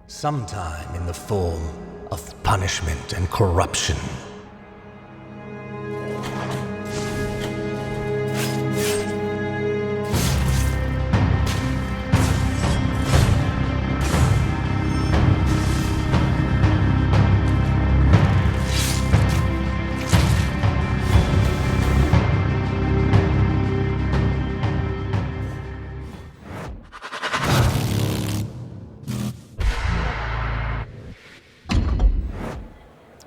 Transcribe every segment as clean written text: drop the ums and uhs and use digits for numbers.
sometime in the form of punishment and corruption.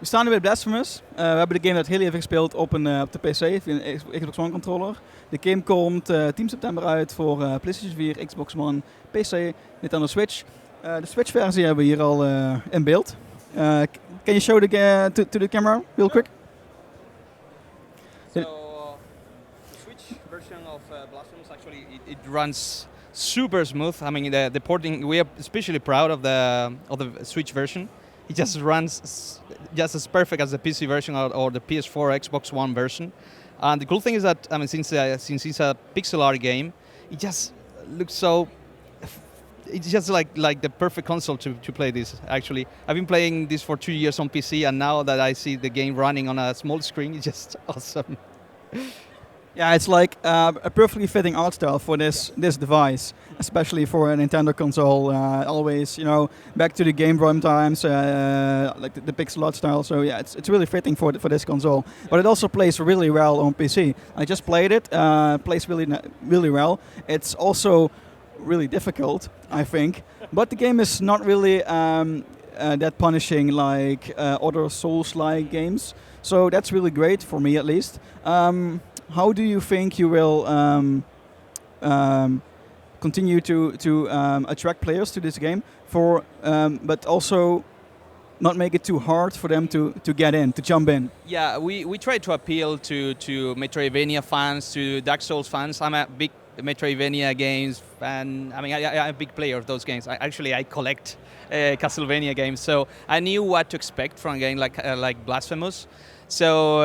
We staan nu bij Blasphemous. We hebben de game dat heel even gespeeld op de PC, via een Xbox One controller. De game komt 10 september uit voor PlayStation 4, Xbox One, PC, Nintendo Switch. De Switch versie hebben we hier al in beeld. Can you show to the camera real quick? So, the Switch version of Blasphemous actually it runs super smooth. I mean, the porting, we are especially proud of the Switch version. It just runs just as perfect as the PC version or the PS4 Xbox One version. And the cool thing is that, I mean, since it's a pixel art game, it just looks so. It's just like the perfect console to play this. Actually, I've been playing this for 2 years on PC, and now that I see the game running on a small screen, it's just awesome. Yeah, it's like a perfectly fitting art style for this device, especially for a Nintendo console. Always, back to the Game Boy times, like the pixel art style. So yeah, it's really fitting for this console. But it also plays really well on PC. I just played it. Plays really well. It's also really difficult, I think. But the game is not really that punishing like other Souls-like games. So that's really great for me, at least. How do you think you will continue to attract players to this game, but also not make it too hard for them to get in, to jump in? Yeah, we try to appeal to Metroidvania fans, to Dark Souls fans. I'm a big Metroidvania games fan. I mean, I'm a big player of those games. I collect Castlevania games, so I knew what to expect from a game like Blasphemous. So,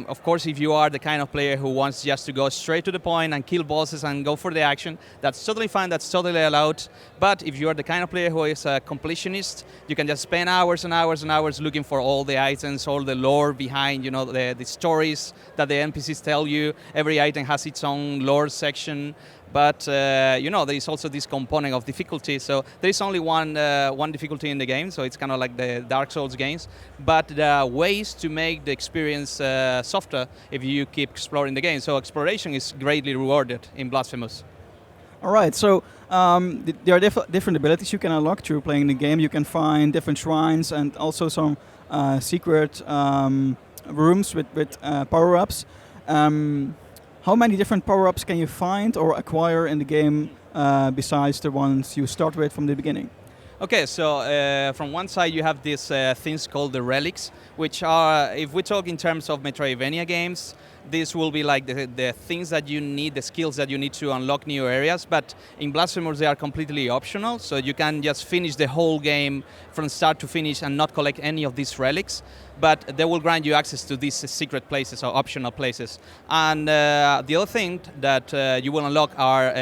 of course, if you are the kind of player who wants just to go straight to the point and kill bosses and go for the action, that's totally fine, that's totally allowed. But if you are the kind of player who is a completionist, you can just spend hours and hours and hours looking for all the items, all the lore behind, the stories that the NPCs tell you. Every item has its own lore section. But there is also this component of difficulty. So there is only one difficulty in the game. So it's kind of like the Dark Souls games. But there are ways to make the experience softer if you keep exploring the game. So exploration is greatly rewarded in Blasphemous. All right. So there are different abilities you can unlock through playing the game. You can find different shrines and also some secret rooms with power-ups. How many different power-ups can you find or acquire in the game besides the ones you start with from the beginning? Okay, so from one side you have these things called the relics, which are, if we talk in terms of Metroidvania games, this will be like the things that you need, the skills that you need to unlock new areas, but in Blasphemous they are completely optional, so you can just finish the whole game from start to finish and not collect any of these relics, but they will grant you access to these secret places or optional places. And the other thing that you will unlock are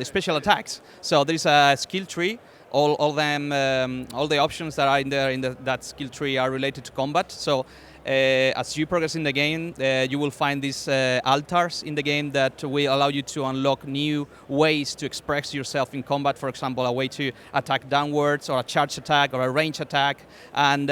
special attacks. So there is a skill tree. All the options that are in that skill tree are related to combat. So as you progress in the game, you will find these altars in the game that will allow you to unlock new ways to express yourself in combat. For example, a way to attack downwards, or a charge attack, or a range attack. And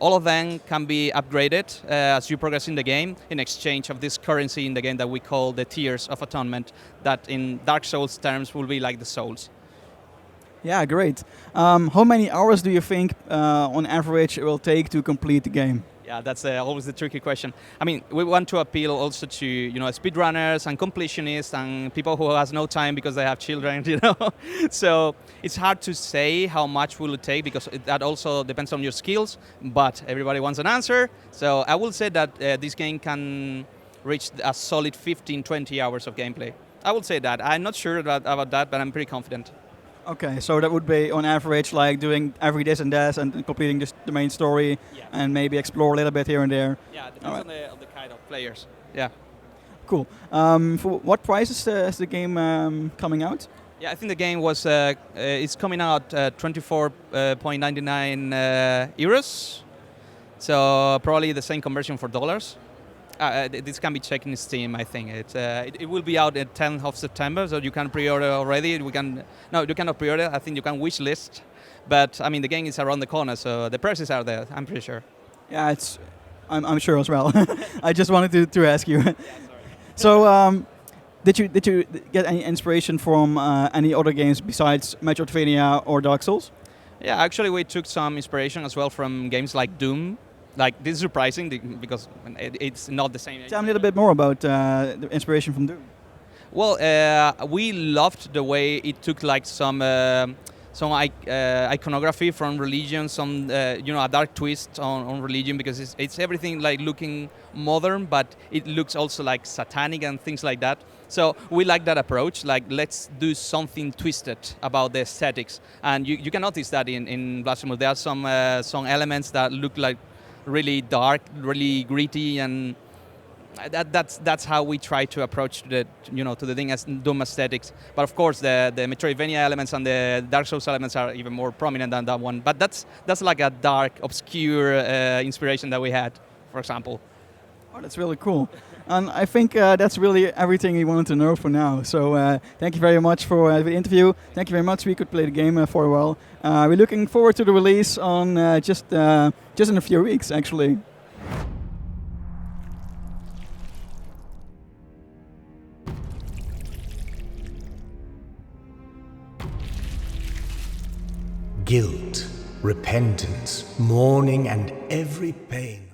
all of them can be upgraded as you progress in the game in exchange of this currency in the game that we call the Tears of Atonement, that in Dark Souls terms will be like the souls. Yeah, great. How many hours do you think on average it will take to complete the game? Yeah, that's always the tricky question. I mean, we want to appeal also to speedrunners and completionists and people who has no time because they have children. So it's hard to say how much will it take because that also depends on your skills. But everybody wants an answer, so I will say that this game can reach a solid 15-20 hours of gameplay. I will say that. I'm not sure about that, but I'm pretty confident. Okay, so that would be on average like doing every this and that and completing just the main story, yeah, and maybe explore a little bit here and there. Yeah, it depends on the kind of players. Yeah. Cool. For what price is the game coming out? Yeah, I think the game was it's coming out 24.99 euros. So probably the same conversion for dollars. This can be checked in Steam. I think it will be out at 10th of September, so you can pre-order already. You cannot pre-order. I think you can wish list, but I mean the game is around the corner, so the prices are there. I'm pretty sure. Yeah, I'm sure as well. I just wanted to ask you. So, did you get any inspiration from any other games besides Metroidvania or Dark Souls? Yeah, actually we took some inspiration as well from games like Doom. Like this is surprising because it's not the same. Tell me a little bit more about the inspiration from Doom. Well, we loved the way it took like some iconography from religion, some a dark twist on religion, because it's everything like looking modern, but it looks also like satanic and things like that. So we like that approach. Like let's do something twisted about the aesthetics, and you can notice that in Blasphemous there are some elements that look like really dark, really gritty, and that's how we try to approach to the thing as Doom aesthetics. But of course, the Metroidvania elements and the Dark Souls elements are even more prominent than that one. But that's like a dark, obscure inspiration that we had, for example. Oh, that's really cool. And I think that's really everything we wanted to know for now. So thank you very much for the interview. Thank you very much. We could play the game for a while. We're looking forward to the release on just in a few weeks, actually. Guilt, repentance, mourning, and every pain